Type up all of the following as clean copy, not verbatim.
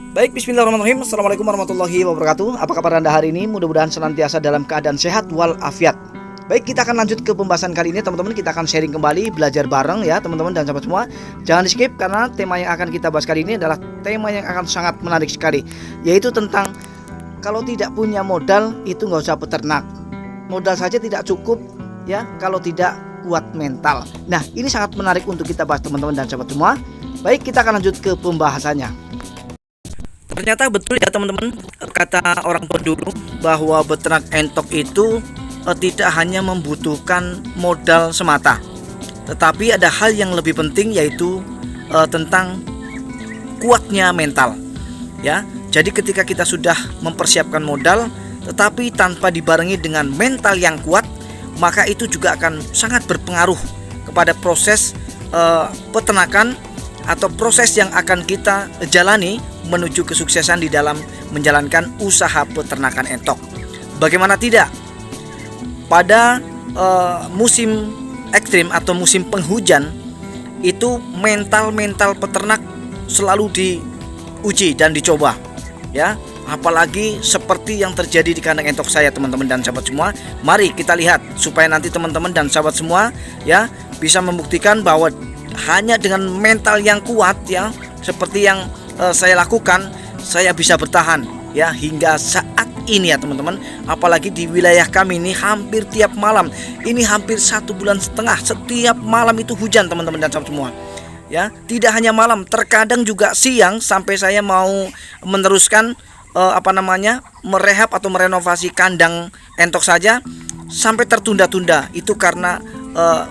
Baik, bismillahirrahmanirrahim. Assalamualaikum warahmatullahi wabarakatuh. Apa kabar Anda hari ini? Mudah-mudahan senantiasa dalam keadaan sehat walafiat. Baik, kita akan lanjut ke pembahasan kali ini teman-teman. Kita akan sharing kembali, belajar bareng ya teman-teman dan sahabat semua. Jangan di skip karena tema yang akan kita bahas kali ini adalah tema yang akan sangat menarik sekali, yaitu tentang kalau tidak punya modal itu nggak usah peternak. Modal saja tidak cukup ya kalau tidak kuat mental. Nah, ini sangat menarik untuk kita bahas teman-teman dan sahabat semua. Baik, kita akan lanjut ke pembahasannya. Ternyata betul ya teman-teman, kata orang tua dulu bahwa beternak entok itu tidak hanya membutuhkan modal semata, tetapi ada hal yang lebih penting, yaitu tentang kuatnya mental ya. Jadi ketika kita sudah mempersiapkan modal tetapi tanpa dibarengi dengan mental yang kuat, maka itu juga akan sangat berpengaruh kepada proses peternakan atau proses yang akan kita jalani menuju kesuksesan di dalam menjalankan usaha peternakan entok. Bagaimana tidak? Pada musim ekstrim atau musim penghujan itu mental peternak selalu diuji dan dicoba ya. Apalagi seperti yang terjadi di kandang entok saya teman-teman dan sahabat semua. Mari kita lihat supaya nanti teman-teman dan sahabat semua ya bisa membuktikan bahwa hanya dengan mental yang kuat ya, seperti yang saya lakukan, saya bisa bertahan ya hingga saat ini ya teman-teman. Apalagi di wilayah kami ini hampir tiap malam, ini hampir 1,5 bulan setiap malam itu hujan teman-teman dan sahabat semua ya. Tidak hanya malam, terkadang juga siang sampai saya mau meneruskan merehab atau merenovasi kandang entok saja sampai tertunda-tunda. Itu karena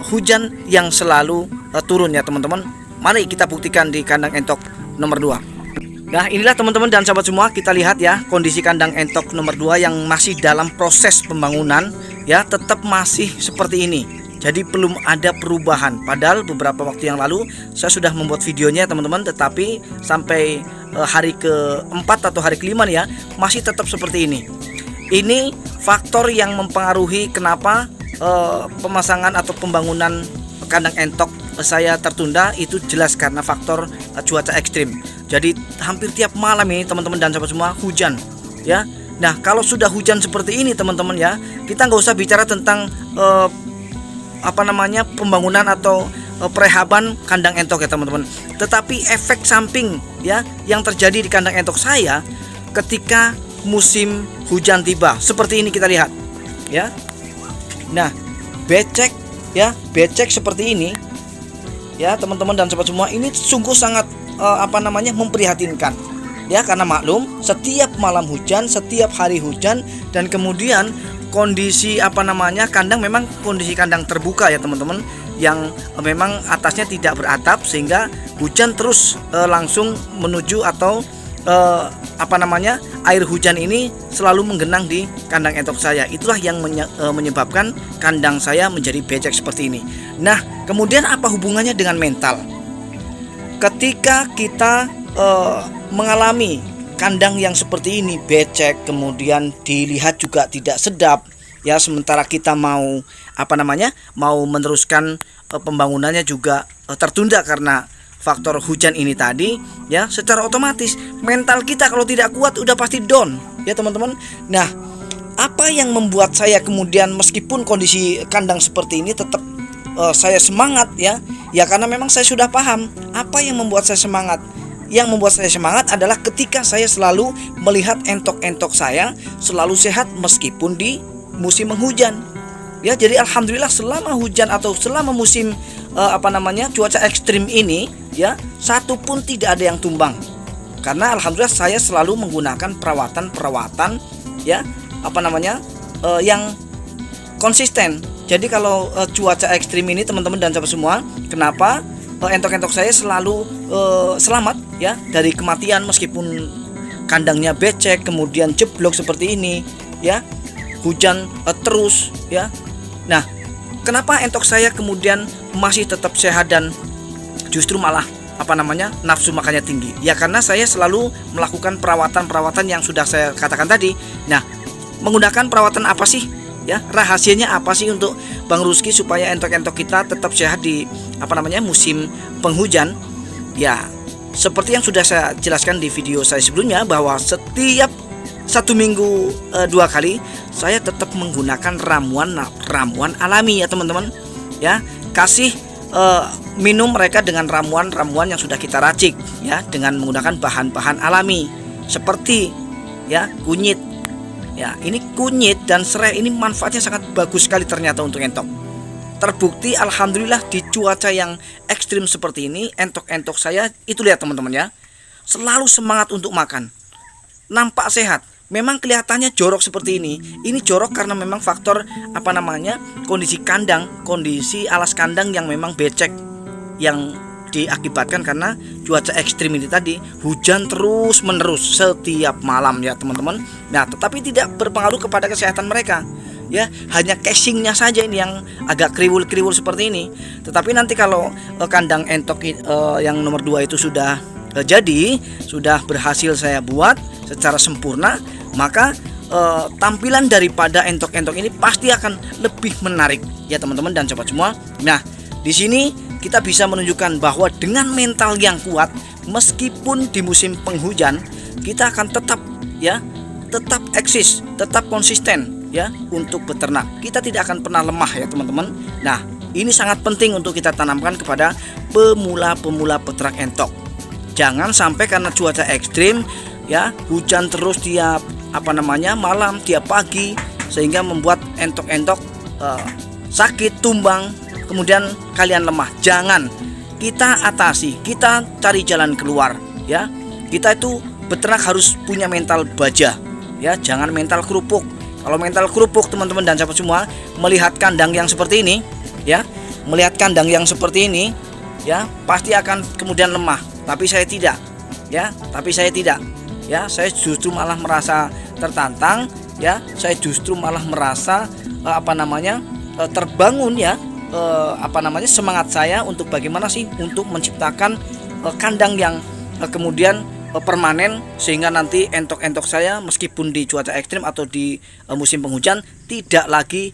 hujan yang selalu turun ya teman-teman. Mari kita buktikan di kandang entok nomor 2. Nah, inilah teman-teman dan sahabat semua, kita lihat ya kondisi kandang entok nomor 2 yang masih dalam proses pembangunan ya, tetap masih seperti ini. Jadi belum ada perubahan. Padahal beberapa waktu yang lalu saya sudah membuat videonya teman-teman, tetapi sampai hari ke-4 atau hari ke-5 nih ya, masih tetap seperti ini. Ini faktor yang mempengaruhi kenapa pemasangan atau pembangunan kandang entok saya tertunda. Itu jelas karena faktor cuaca ekstrim. Jadi hampir tiap malam ini teman-teman dan sahabat semua hujan ya. Nah, kalau sudah hujan seperti ini teman-teman ya, kita nggak usah bicara tentang pembangunan atau perehaban kandang entok ya teman-teman. Tetapi efek samping ya yang terjadi di kandang entok saya ketika musim hujan tiba, seperti ini kita lihat ya. Nah, becek seperti ini ya teman-teman dan sahabat semua, ini sungguh sangat memprihatinkan ya, karena maklum setiap malam hujan, setiap hari hujan, dan kemudian kondisi kandang memang kondisi kandang terbuka ya teman-teman, yang memang atasnya tidak beratap sehingga hujan terus langsung menuju atau air hujan ini selalu menggenang di kandang entok saya. Itulah yang menyebabkan kandang saya menjadi becek seperti ini. Nah, kemudian apa hubungannya dengan mental? Ketika kita mengalami kandang yang seperti ini becek, kemudian dilihat juga tidak sedap ya, sementara kita mau meneruskan pembangunannya juga tertunda karena faktor hujan ini tadi ya, secara otomatis mental kita kalau tidak kuat udah pasti down ya teman-teman. Nah, apa yang membuat saya kemudian meskipun kondisi kandang seperti ini tetap saya semangat ya karena memang saya sudah paham apa yang membuat saya semangat. Yang membuat saya semangat adalah ketika saya selalu melihat entok-entok saya selalu sehat meskipun di musim penghujan ya. Jadi alhamdulillah selama hujan atau selama musim cuaca ekstrim ini ya, satu pun tidak ada yang tumbang, karena alhamdulillah saya selalu menggunakan perawatan ya yang konsisten. Jadi kalau cuaca ekstrim ini teman-teman dan sahabat semua, kenapa entok-entok saya selalu selamat ya dari kematian meskipun kandangnya becek kemudian jeblok seperti ini ya, hujan terus ya. Nah, kenapa entok saya kemudian masih tetap sehat dan justru malah nafsu makannya tinggi? Ya karena saya selalu melakukan perawatan yang sudah saya katakan tadi. Nah, menggunakan perawatan apa sih? Ya, rahasianya apa sih untuk Bang Ruski supaya entok-entok kita tetap sehat di musim penghujan? Ya, seperti yang sudah saya jelaskan di video saya sebelumnya, bahwa setiap 1 minggu 2 kali saya tetap menggunakan ramuan alami ya teman-teman ya. Kasih minum mereka dengan ramuan-ramuan yang sudah kita racik ya, dengan menggunakan bahan-bahan alami seperti ya kunyit ya. Ini kunyit dan serai ini manfaatnya sangat bagus sekali ternyata untuk entok. Terbukti alhamdulillah di cuaca yang ekstrim seperti ini, entok-entok saya itu lihat teman-teman ya, selalu semangat untuk makan, nampak sehat. Memang kelihatannya jorok seperti ini jorok karena memang faktor kondisi kandang, kondisi alas kandang yang memang becek, yang diakibatkan karena cuaca ekstrim ini tadi, hujan terus menerus setiap malam ya teman-teman. Nah, tetapi tidak berpengaruh kepada kesehatan mereka ya, hanya casingnya saja ini yang agak kriwul-kriwul seperti ini. Tetapi nanti kalau kandang entok yang nomor 2 itu sudah jadi, sudah berhasil saya buat secara sempurna, maka tampilan daripada entok-entok ini pasti akan lebih menarik ya teman-teman dan sobat semua. Nah, di sini kita bisa menunjukkan bahwa dengan mental yang kuat, meskipun di musim penghujan, kita akan tetap eksis, tetap konsisten ya untuk beternak. Kita tidak akan pernah lemah ya teman-teman. Nah, ini sangat penting untuk kita tanamkan kepada pemula-pemula peternak entok. Jangan sampai karena cuaca ekstrim ya, hujan terus tiap malam, tiap pagi, sehingga membuat entok-entok sakit, tumbang, kemudian kalian lemah. Jangan, kita atasi, kita cari jalan keluar ya. Kita itu beternak harus punya mental baja ya, jangan mental kerupuk. Kalau mental kerupuk teman-teman dan sahabat semua, melihat kandang yang seperti ini ya, pasti akan kemudian lemah. Tapi saya tidak ya, saya justru malah merasa tertantang ya, saya justru malah merasa terbangun ya, semangat saya untuk bagaimana sih untuk menciptakan kandang yang kemudian permanen, sehingga nanti entok-entok saya meskipun di cuaca ekstrim atau di musim penghujan tidak lagi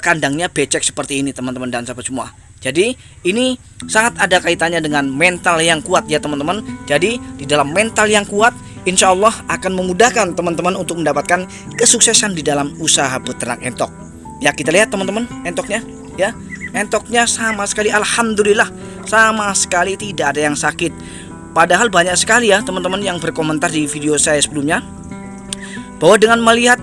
kandangnya becek seperti ini teman-teman dan sahabat semua. Jadi ini sangat ada kaitannya dengan mental yang kuat ya teman-teman. Jadi di dalam mental yang kuat, insya Allah akan memudahkan teman-teman untuk mendapatkan kesuksesan di dalam usaha beternak entok. Ya, kita lihat teman-teman entoknya ya. Entoknya sama sekali alhamdulillah, sama sekali tidak ada yang sakit. Padahal banyak sekali ya teman-teman yang berkomentar di video saya sebelumnya, bahwa dengan melihat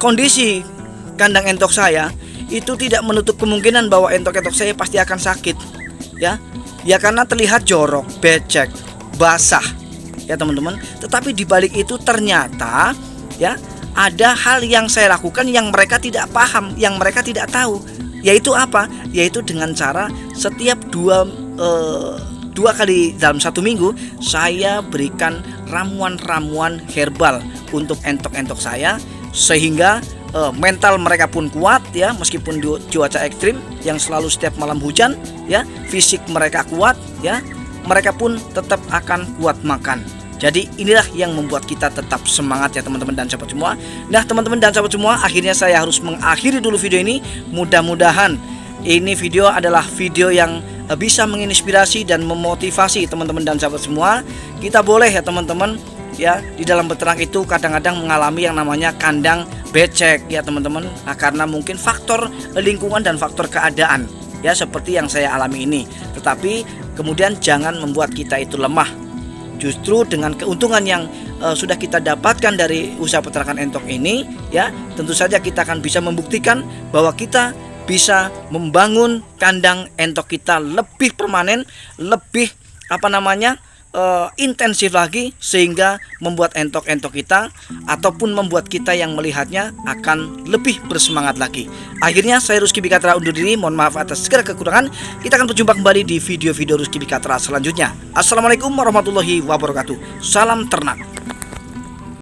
kondisi kandang entok saya, itu tidak menutup kemungkinan bahwa entok-entok saya pasti akan sakit ya. Ya karena terlihat jorok, becek, basah ya teman-teman. Tetapi di balik itu ternyata ya ada hal yang saya lakukan yang mereka tidak paham, yang mereka tidak tahu. Yaitu apa? Yaitu dengan cara setiap dua kali dalam 1 minggu saya berikan ramuan-ramuan herbal untuk entok-entok saya, sehingga mental mereka pun kuat ya, meskipun di cuaca ekstrim yang selalu setiap malam hujan ya, fisik mereka kuat ya, mereka pun tetap akan kuat makan. Jadi inilah yang membuat kita tetap semangat ya teman-teman dan sahabat semua. Nah teman-teman dan sahabat semua, akhirnya saya harus mengakhiri dulu video ini. Mudah-mudahan ini video adalah video yang bisa menginspirasi dan memotivasi teman-teman dan sahabat semua. Kita boleh ya teman-teman ya, di dalam beternak itu kadang-kadang mengalami yang namanya kandang becek ya teman-teman. Nah karena mungkin faktor lingkungan dan faktor keadaan ya, seperti yang saya alami ini. Tetapi kemudian jangan membuat kita itu lemah. Justru dengan keuntungan yang sudah kita dapatkan dari usaha peternakan entok ini ya, tentu saja kita akan bisa membuktikan bahwa kita bisa membangun kandang entok kita lebih permanen, lebih intensif lagi, sehingga membuat entok-entok kita ataupun membuat kita yang melihatnya akan lebih bersemangat lagi. Akhirnya saya Rusky Bikatra undur diri, mohon maaf atas segala kekurangan. Kita akan berjumpa kembali di video-video Rusky Bikatra selanjutnya. Assalamualaikum warahmatullahi wabarakatuh. Salam ternak.